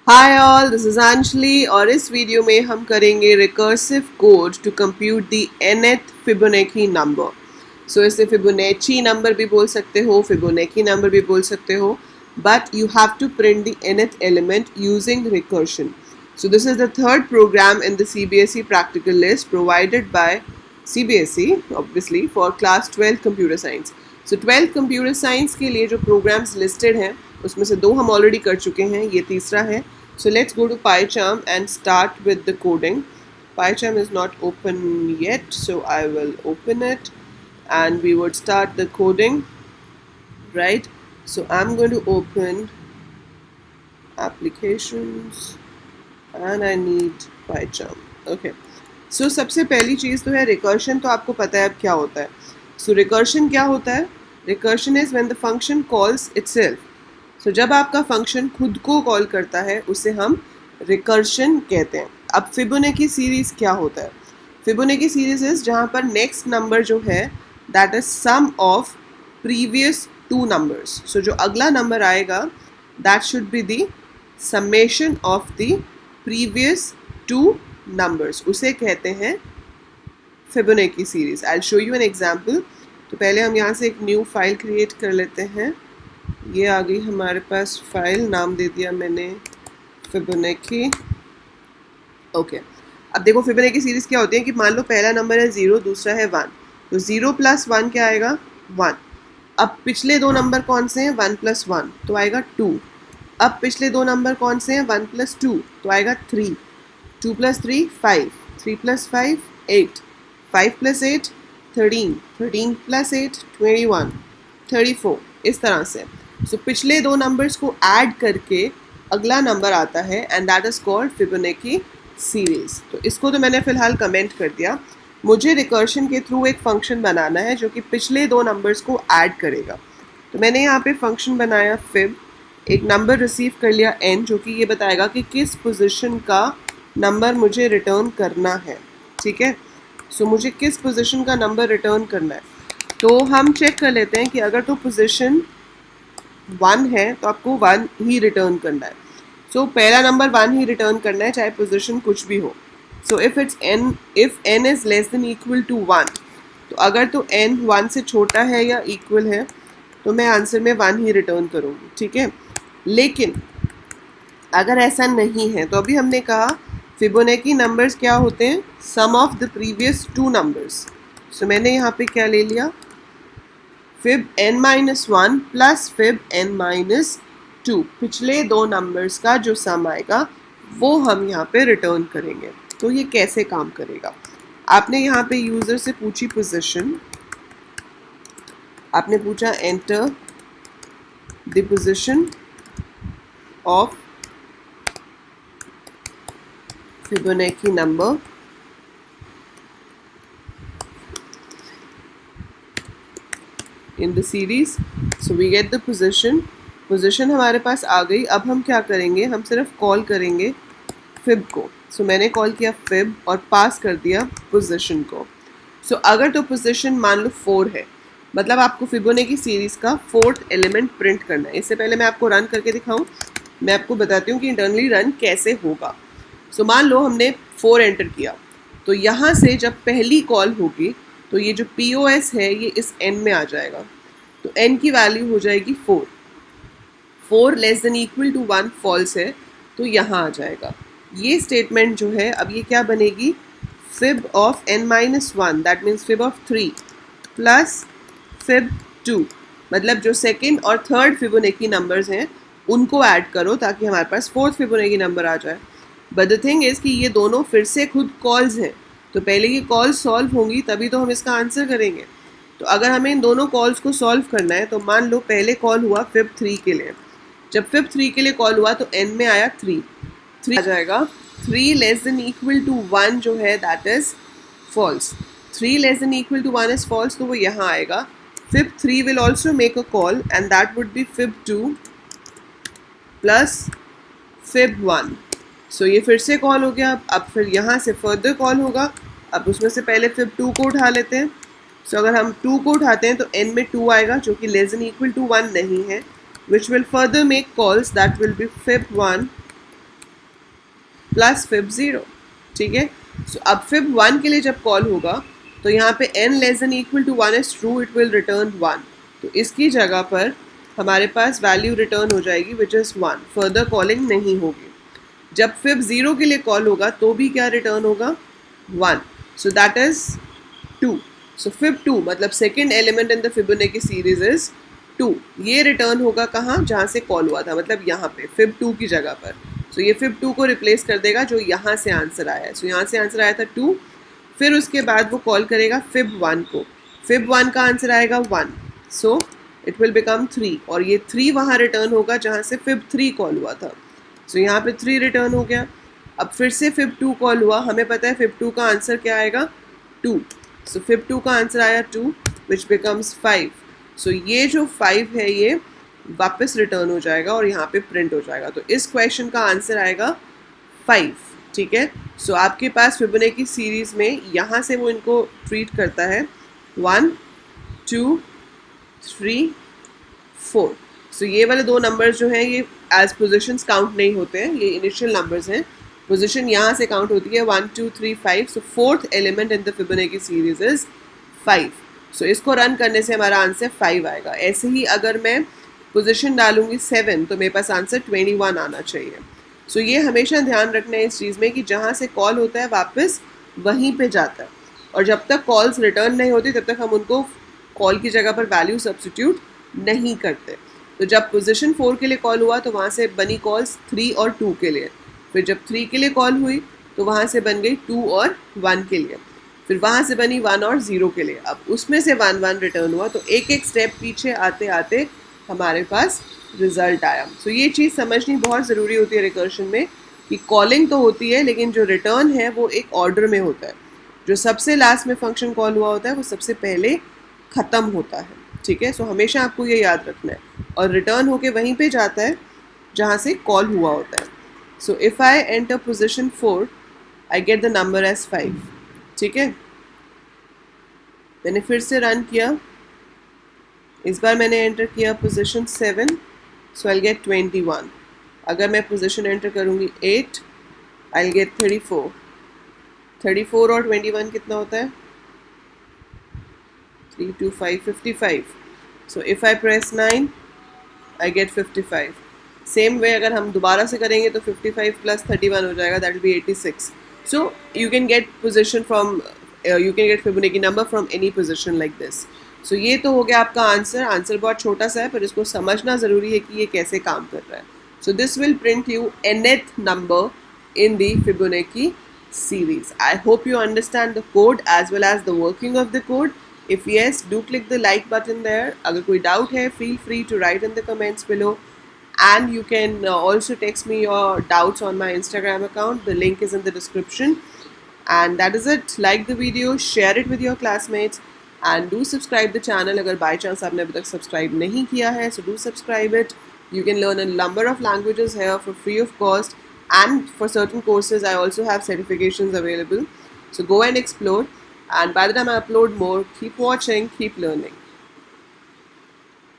Hi all, this is Anjali और इस video में हम करेंगे recursive code to compute the nth Fibonacci number. So इसे फिबोनाची नंबर भी बोल सकते हो, फिबोनाची नंबर भी बोल सकते हो, but you have to print the nth element using recursion. So this is the third program in the CBSE practical list provided by CBSE obviously for class 12 computer science. So 12 computer science के लिए जो programs listed हैं उसमें से 2 हम already कर चुके हैं, ये तीसरा है. So let's go to PyCharm and start with the coding. PyCharm is not open yet, so I will open it and we would start the coding, right? So I'm going to open applications and I need PyCharm. Okay. So सबसे पहली चीज़ तो है recursion. तो आपको पता है अब क्या होता है. So recursion क्या होता है? Recursion is when the function calls itself. So जब आपका फंक्शन खुद को कॉल करता है उसे हम रिकर्शन कहते हैं. अब फिबोनाची सीरीज क्या होता है? फिबोनाची सीरीज इज जहाँ पर नेक्स्ट नंबर जो है that is sum of previous two numbers. So जो अगला नंबर आएगा that should be the summation of the previous two numbers, उसे कहते हैं Fibonacci series. I will show you an example. तो पहले हम यहाँ से एक न्यू फाइल क्रिएट कर लेते हैं. ये आ गई हमारे पास फाइल, नाम दे दिया मैंने फिबोनाची. ओके. अब देखो फिबोनाची सीरीज क्या होती है कि मान लो पहला नंबर है 0, दूसरा है 1. तो 0 + 1 क्या आएगा? 1. अब पिछले दो नंबर कौन से हैं? 1 + 1 तो आएगा 2. अब पिछले दो नंबर कौन से हैं? 1 + 2 तो आएगा 3. 2 + 3 5. 3 + 5 8. 5 + 8 13. 13 + 8 21. 34. इस तरह से. सो पिछले दो नंबर्स को ऐड करके अगला नंबर आता है and that is called Fibonacci series. तो इसको तो मैंने फिलहाल कमेंट कर दिया. मुझे रिकर्शन के थ्रू एक फंक्शन बनाना है जो कि पिछले दो नंबर्स को ऐड करेगा. तो मैंने यहाँ पे फंक्शन बनाया फिब. एक नंबर रिसीव कर लिया n जो कि ये बताएगा कि किस पोजीशन का नंबर मुझे रिटर्न करना है. ठीक है. सो मुझे किस पोजीशन का नंबर रिटर्न करना है तो हम चेक कर लेते हैं कि अगर तो पोजीशन 1 है तो आपको 1 ही रिटर्न करना है. सो पहला नंबर 1 ही रिटर्न करना है चाहे पोजीशन कुछ भी हो. So if n is less than equal to 1, तो अगर तो n 1 से छोटा है या इक्वल है तो मैं आंसर में 1 ही रिटर्न करूँगी. ठीक है. लेकिन अगर ऐसा नहीं है तो अभी हमने कहा फिबोनाची नंबर्स क्या होते हैं? Sum of the previous two numbers. So मैंने यहाँ पे क्या ले लिया? Fib n-1 plus fib n-2. पिछले दो नंबर्स का जो सम आएगा वो हम यहाँ पे रिटर्न करेंगे. तो ये कैसे काम करेगा? आपने यहाँ पे यूज़र से पूछी पोजीशन, आपने पूछा enter the position of Fibonacci number. In the series. So we get the position हमारे पास आ गई. अब हम क्या करेंगे? हम सिर्फ कॉल करेंगे फिब को. सो मैंने कॉल किया फिब और पास कर दिया पोजीशन को. सो अगर तो पोजीशन मान लो 4 है, मतलब आपको फिबोनाची सीरीज का 4th एलिमेंट प्रिंट करना है. इससे पहले मैं आपको रन करके दिखाऊं, मैं आपको बताती हूँ कि इंटरनली रन कैसे होगा. सो मान लो हमने 4 एंटर किया, तो यहाँ से जब पहली कॉल होगी तो ये जो POS है ये इस n में आ जाएगा. तो n की वैल्यू हो जाएगी 4. 4 less than equal to 1 false है तो यहाँ आ जाएगा. ये स्टेटमेंट जो है अब ये क्या बनेगी? Fib of n-1 that means fib of 3 plus fib 2. मतलब जो सेकेंड और थर्ड फिबोनाची नंबर्स हैं उनको ऐड करो ताकि हमारे पास 4th फिबोनाची नंबर आ जाए. बट द थिंग इज़ कि ये दोनों फिर से खुद कॉल्स हैं, तो पहले ये कॉल सॉल्व होंगी तभी तो हम इसका आंसर करेंगे. तो अगर हमें इन दोनों कॉल्स को सॉल्व करना है तो मान लो पहले कॉल हुआ फिब 3 के लिए. जब फिब 3 के लिए कॉल हुआ तो n में आया 3 आ जाएगा. 3 लेस देन इक्वल टू 1 जो है that is false. 3 less than equal to 1 is false, तो वो यहाँ आएगा. Fib 3 will also make a call and that would be fib 2 plus fib 1. So ये फिर से कॉल हो गया. अब फिर यहाँ से फर्दर कॉल होगा. अब उसमें से पहले फिब 2 को उठा लेते हैं. सो अगर हम 2 को उठाते हैं तो n में 2 आएगा जो कि लेस देन इक्वल टू 1 नहीं है, which will further make calls that will be fib1 plus fib 0, ठीक है। सो अब फिब 1 के लिए जब कॉल होगा तो यहाँ पे n less than equal to 1 is true, it will return 1। तो इसकी जगह पर हमारे पास वैल्यू रिटर्न हो जाएगी विच इज़ 1, फर्दर कॉलिंग नहीं होगी। जब फिब 0 के लिए कॉल होगा तो भी क्या रिटर्न होगा, 1, so that is 2। So fib 2 मतलब second element in the Fibonacci series is 2। ये रिटर्न होगा कहाँ, जहाँ से कॉल हुआ था, मतलब यहाँ पे फिब 2 की जगह पर। सो ये फिब 2 को रिप्लेस कर देगा जो यहाँ से आंसर आया है। सो यहाँ से आंसर आया था 2, फिर उसके बाद वो कॉल करेगा फिब 1 को, फिब 1 का आंसर आएगा 1, सो इट विल बिकम 3, और ये 3 वहाँ रिटर्न होगा जहाँ से फिब 3 कॉल हुआ था। सो यहाँ पे 3 रिटर्न हो गया। अब फिर से फिब 2 कॉल हुआ, हमें पता है फिब 2 का आंसर क्या आएगा, 2। सो फिब 2 का आंसर आया 2 विच बिकम्स 5। सो ये जो 5 है ये वापस रिटर्न हो जाएगा और यहाँ पे प्रिंट हो जाएगा। तो इस क्वेश्चन का आंसर आएगा 5, ठीक है। सो आपके पास फिबोनाची सीरीज में यहाँ से वो इनको ट्रीट करता है 1 2 3 4। सो ये वाले दो नंबर्स जो हैं ये एज पोजिशंस काउंट नहीं होते हैं, ये इनिशियल नंबर्स हैं। पोजिशन यहाँ से काउंट होती है 1 2 3 5। सो fourth element in the Fibonacci series is 5। सो इसको रन करने से हमारा आंसर 5 आएगा। ऐसे ही अगर मैं पोजिशन डालूंगी 7 तो मेरे पास आंसर 21 आना चाहिए। सो ये हमेशा ध्यान रखना है इस चीज़ में कि जहाँ से कॉल होता है वापस वहीं पे जाता है, और जब तक कॉल्स रिटर्न नहीं होती तब तक हम उनको कॉल की जगह पर वैल्यू सब्स्टिट्यूट नहीं करते। तो जब पोजीशन 4 के लिए कॉल हुआ तो वहाँ से बनी कॉल्स 3 और 2 के लिए, फिर जब 3 के लिए कॉल हुई तो वहाँ से बन गई 2 और 1 के लिए, फिर वहाँ से बनी 1 और 0 के लिए। अब उसमें से 1 1 रिटर्न हुआ, तो एक एक स्टेप पीछे आते आते हमारे पास रिजल्ट आया। सो ये चीज़ समझनी बहुत ज़रूरी होती है रिकर्शन में कि कॉलिंग तो होती है लेकिन जो रिटर्न है वो एक ऑर्डर में होता है। जो सबसे लास्ट में फंक्शन कॉल हुआ होता है वो सबसे पहले ख़त्म होता है, ठीक है। सो हमेशा आपको ये याद रखना है, और रिटर्न होके वहीं पे जाता है जहाँ से कॉल हुआ होता है। So if I enter position 4 I get the number as 5, ठीक है। मैंने फिर से रन किया, इस बार मैंने एंटर किया पोजीशन 7, सो आई गेट 21। अगर मैं पोजीशन एंटर करूँगी 8 आई गेट 34। 34 और 21 कितना होता है, 3 2 5 55। सो if I press 9 I get 55। Same way अगर हम दोबारा से करेंगे तो 55 प्लस 31 हो जाएगा, that will be 86। So you can get position from you can get Fibonacci number from any position like this. So ये तो हो गया आपका आंसर। आंसर बहुत छोटा सा है पर इसको समझना ज़रूरी है कि ये कैसे काम कर रहा है। So this will print you nth number in the Fibonacci series. I hope you understand the code as well as the working of the code. If yes, do click the like button there. अगर कोई doubt है, feel free to write in the comments below. And you can also text me your doubts on my Instagram account. The link is in the description. And that is it. Like the video, share it with your classmates. And do subscribe the channel अगर by chance आपने अभी तक subscribe नहीं किया है, so do subscribe it. You can learn a number of languages here for free of cost. And for certain courses, I also have certifications available. So go and explore. And by the time I upload more, keep watching, keep learning.